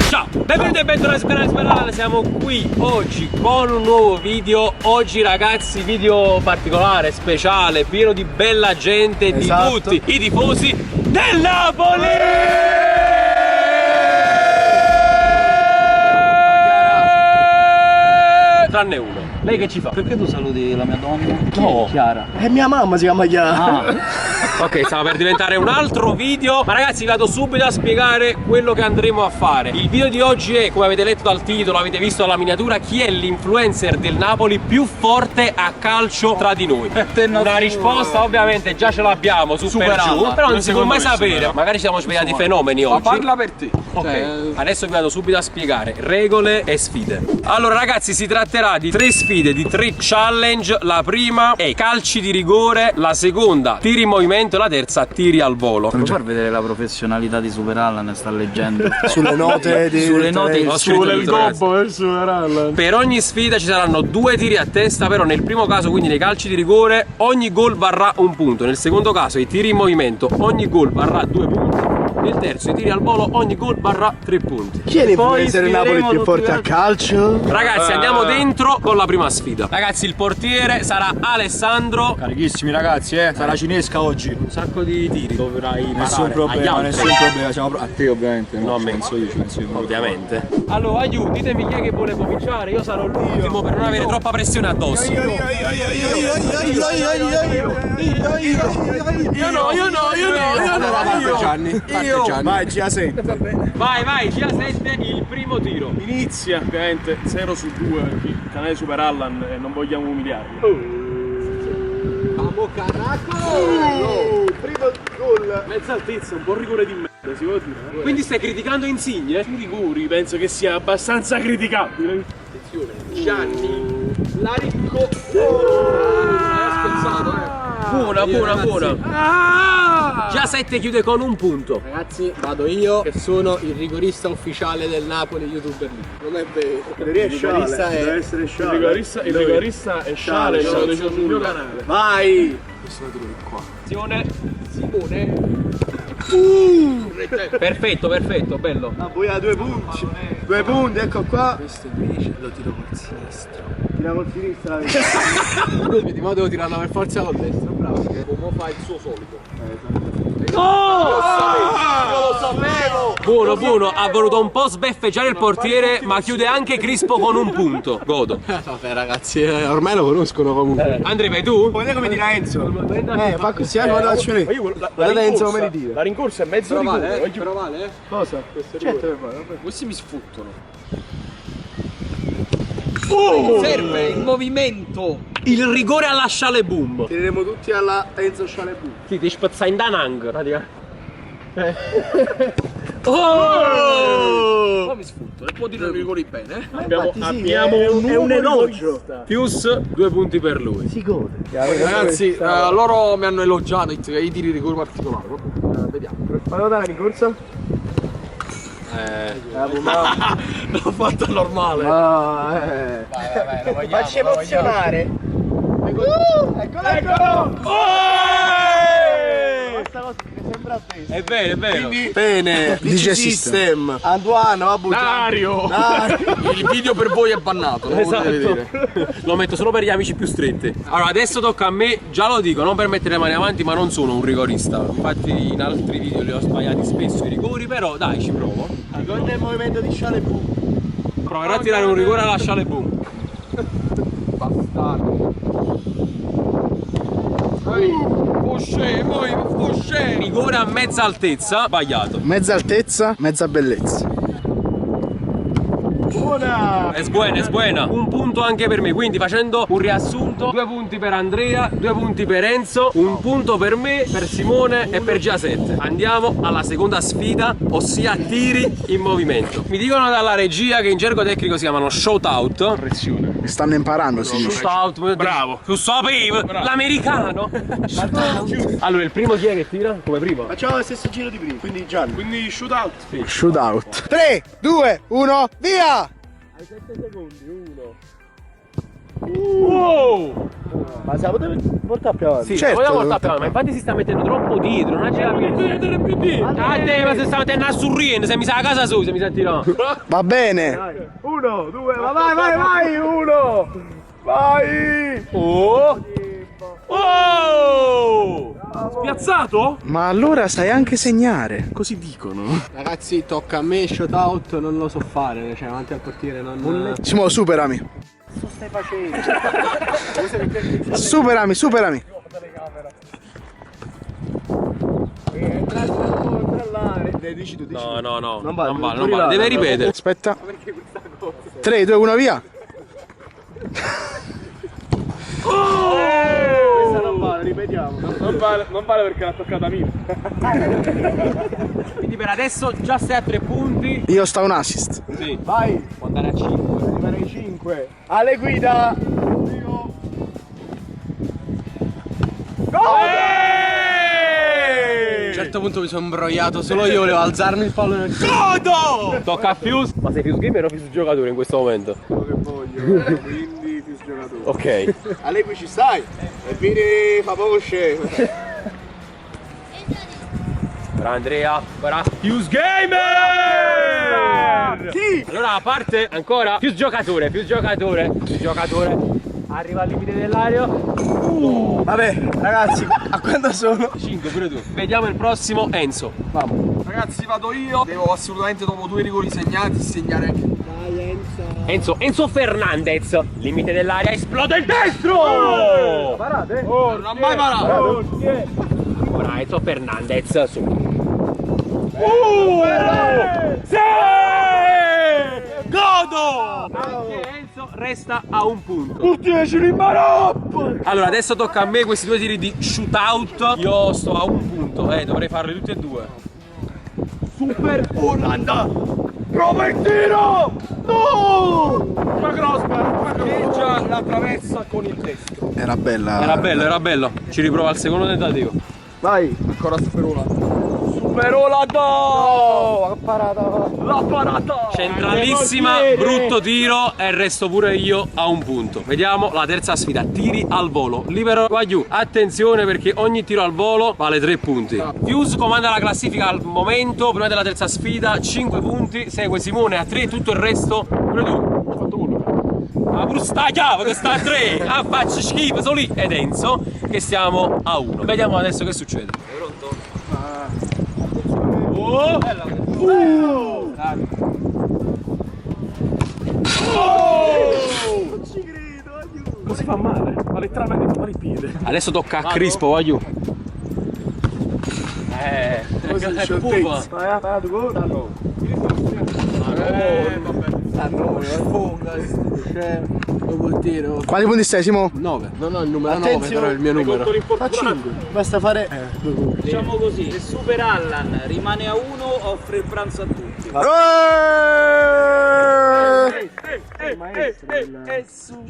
Ciao, benvenuti e bentornati su canale Sperala, siamo qui oggi con un nuovo video. Oggi ragazzi, video particolare, speciale, pieno di bella gente, esatto, di tutti i tifosi del Napoli! Tranne uno. Lei che ci fa? Perché tu saluti la mia donna? No. Chiara. Mia mamma si chiama Chiara. Ok, stava per diventare un altro video. Ma ragazzi, vi vado subito a spiegare quello che andremo a fare. Il video di oggi è, come avete letto dal titolo, avete visto dalla miniatura, chi è l'influencer del Napoli più forte a calcio tra di noi. Una risposta ovviamente già ce l'abbiamo su per giù, però non si può mai sapere. Magari ci siamo svegliati fenomeni oggi. Ma parla per te. Ok, adesso vi vado subito a spiegare regole e sfide. Allora ragazzi, si tratterà di 3 sfide, di 3 challenge. La prima è calci di rigore, la seconda tiri in movimento e la terza tiri al volo. Puoi far vedere la professionalità di Super Allan, sta leggendo. Sulle note di... Sulle note Sulle il gobbo per Super Allan. Per ogni sfida ci saranno 2 tiri a testa, però nel primo caso, quindi nei calci di rigore, ogni gol varrà 1 punto. Nel secondo caso, i tiri in movimento, ogni gol varrà 2 punti. Nel terzo, i tiri al volo, ogni gol varrà 3 punti. Chi è l'influencer del Napoli più forte a calcio? Ragazzi, andiamo dentro con la prima sfida. Ragazzi, il portiere sarà Alessandro. Carichissimi ragazzi, sarà cinesca oggi. Un sacco di tiri dovrai Nessun problema, nessun problema. Siamo a te ovviamente. No, a me. Penso io, ci penso io. Ovviamente. Allora, aiuto, ditemi chi è che vuole cominciare. Io sarò l'ultimo per non avere troppa pressione addosso. Io no. Gianni. Vai, GA7. Vai, GA7, il primo tiro. Inizia ovviamente 0 su 2 il canale Super Allan e non vogliamo umiliarlo. Vamo Caraco! Primo gol! Mezza altezza, un po' rigore di merda, si può dire. Quindi stai criticando Insigne? I rigori penso che sia abbastanza criticabile. Attenzione, Gianni, Laricco. Buona. GA7 chiude con 1 punto. Ragazzi, vado io che sono il rigorista ufficiale del Napoli YouTuber League. Non è vero. Il rigorista è Sciale, l'ho deciso sul mio canale. Vai! Attenzione, Simone. Perfetto, bello. Ah, voi a 2 punti. 2 punti, ecco qua. Questo invece lo tiro col sinistro. Tiriamo il sinistra. Vedi, ma devo tirarla per forza col destro, bravo. Come fa il suo solito. Io lo sapevo! Buono, ha voluto un po' sbeffeggiare il portiere, ma chiude anche Crispo con 1 punto. Godo. Vabbè ragazzi, ormai lo conoscono comunque. Andrea, vai tu? Vedete come tira Enzo? Fa così, guarda la faccio lì. Guardate Enzo come li tira. La rincorsa è mezzo rigore. Però vale, Cosa? Certo che vale. Questi mi sfuttono. Serve il movimento. Il rigore alla Sciale Boom. Tireremo tutti alla Enzo Scialebu. Sì, ti spezza in Danang, praticamente. Poi mi sfuttono, può dire i rigori bene. Abbiamo è un elogio. Pius 2 punti per lui. Si gode. Ragazzi, loro mi hanno elogiato i tiri rigori particolari. Vediamo. Vado dalla rincorsa? L'ho fatto normale. Vai, facci emozionare. Eccolo! Questa cosa mi sembra a te. È vero. Bene, DJ System. Anduano, va buttato. Il video per voi è bannato, non Esatto. potete vedere. Lo metto solo per gli amici più stretti. Allora, adesso tocca a me, già lo dico, non per mettere le mani avanti, ma non sono un rigorista. Infatti in altri video li ho sbagliati spesso i rigori, però dai, ci provo. Ricorda il movimento di Scialebu. Proverò a tirare un rigore alla Sciale Boom. Bastardo. Fusce. Rigore a mezza altezza, sbagliato. Mezza altezza, mezza bellezza. Buona! È buona. 1 punto anche per me, quindi facendo un riassunto: 2 punti per Andrea, 2 punti per Enzo, 1 punto per me, per Simone e per GA7. Andiamo alla seconda sfida, ossia tiri in movimento. Mi dicono dalla regia che in gergo tecnico si chiamano shootout. Correzione. Stanno imparando, si dice. Shootout, Bravo. Tu sapevi, l'americano. Allora, il primo chi è che tira? Come primo? Facciamo lo stesso giro di prima, quindi Gianni. Quindi shootout. Shootout. 3, 2, 1, via! Hai 7 secondi, 1. Wow! Ma se la potevi portare più avanti? Sì, certo, vogliamo portare più avanti, ma infatti si sta mettendo troppo dietro, non c'è la più dietro. Ah, te, ma se sta mettendo a surriendo, se mi sa a casa su, se mi senti no. Va bene. 1, 2, vai, 1! Vai! Oh! Oh! Spiazzato? Ma allora sai anche segnare. Così dicono. Ragazzi, tocca a me, shootout, non lo so fare, cioè avanti al portiere non... Simo, superami. Cosa stai facendo? Superami, superami. No, no, no. Non vale, non vale. Deve ripetere. Aspetta. 3, 2, 1, via. Questa non vale, ripetiamo. Non vale perché l'ha toccata mia. Quindi per adesso già sei a 3 punti. Io sto a un assist. Sì. Vai, Può andare a 5. rimane 5. Ale guida. A un certo punto mi sono imbrogliato, solo io volevo alzarmi il pallone nel Godo! Tocca a Fuse. Ma sei Fuse gamer o Fuse giocatore in questo momento? Quello che voglio, quindi più giocatore. Ok. Ale qui ci stai? E vieni fa voce. Ora Andrea, ora Fuse Gamer! Sì! Allora a parte ancora Fuse giocatore. Arriva al limite dell'aereo. Vabbè, ragazzi, a quanto sono? 5 pure tu. Vediamo il prossimo Enzo. Ragazzi, vado io. Devo assolutamente, dopo 2 rigori segnati, segnare anche. Enzo Fernandez. Limite dell'aria, esplode il destro! Parate? Non ha mai parato. Ora Enzo Fernandez su. Sì! Godo! Anche Enzo resta a un punto. Allora adesso tocca a me questi 2 tiri di shootout. Io sto a un punto, dovrei farli tutti e 2. Super Olanda! Prova il tiro! No! Ma crossbar! Che già la traversa con il destro. Era bella. Era bello. Ci riprova al secondo tentativo. Vai! Ancora Super Olanda. Super Olanda! No! La parata! Centralissima, brutto tiro e resto pure io a un punto. Vediamo la terza sfida, tiri al volo. Libero qua giù. Attenzione perché ogni tiro al volo vale 3 punti. Fuse comanda la classifica al momento, prima della terza sfida, 5 punti. Segue Simone a 3, tutto il resto. Pure tu. Ho fatto 1. Ma pure sta chiave che sta a 3. Ah, faccio schifo, sono lì. Ed Enzo che stiamo a 1. Vediamo adesso che succede. Sei pronto? Oh! Non ci credo, aiuto! Così fa male, ma letteralmente fa male il piede. Adesso tocca a Crispo, voglio. dopo il tiro. Quanti punti stai, Simo? 9. Non ho il numero 9, però è il mio numero. Fa 5. Basta fare. Diciamo così, se Super Allan rimane a 1 offre il pranzo a tutti.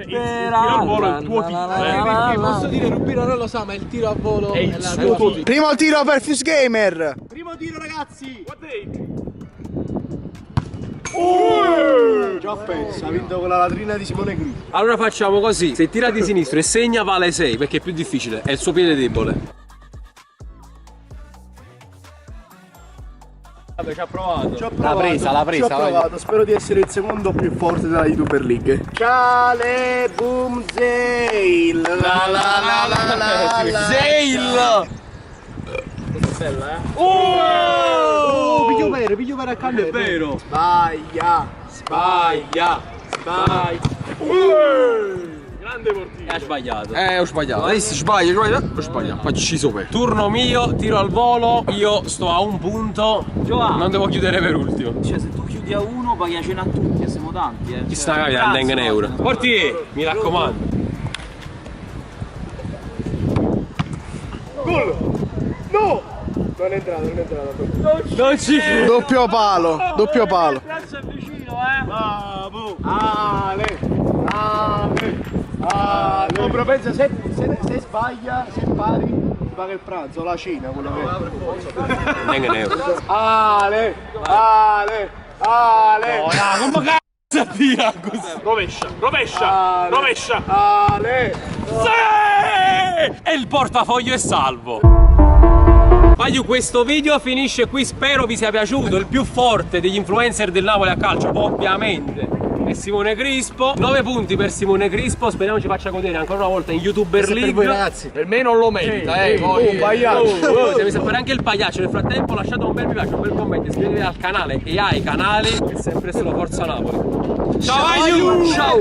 Tira a volo il tuo tiro. Posso dire, Rubino non lo sa, ma il tiro a volo è la sua. Primo tiro per Fuse Gamer. Primo tiro, ragazzi! Già pensa, ha vinto con la latrina di Simone Grillo. Allora facciamo così, se tira di sinistro e segna vale 6 perché è più difficile, è il suo piede debole. Vabbè, ci ha provato. L'ha presa. Spero di essere il secondo più forte della YouTuber League. Ciale boom Zeil. Zeil! Piglio per accanto, È vero! Sbaglia. Grande portiere! Ha sbagliato. Ho sbagliato. Adesso sbaglio. Faccio sciso per. Turno mio, tiro al volo, io sto a un punto. Non devo chiudere per ultimo. Cioè se tu chiudi a 1 paghi a cena a tutti, siamo tanti Chi sta capendo in euro? Portiere, mi raccomando. Gol. No. Non è entrato. Non ci credo. Doppio palo. Piazza è vicino, Bravo. Ale. No, però pensa, se sbaglia, se pari, ti paga il pranzo, la cena, quello che Neanche in euro. Ale. Ora, come cazzo Forza Tiagus! Rovescia, rovescia, rovescia. Ale. Sì! E il portafoglio è salvo. Maglio, questo video finisce qui, spero vi sia piaciuto. Il più forte degli influencer del Napoli a calcio, ovviamente, è Simone Crispo. 9 punti per Simone Crispo, speriamo ci faccia godere ancora una volta in YouTuber Per voi League. ragazzi. Per me non lo merita, Un pagliaccio. Si è messo a fare anche il pagliaccio. Nel frattempo lasciate un bel mi piace, un bel commento, iscrivetevi al canale e ai canali, e sempre solo Forza Napoli. Ciao Maglio! Ciao!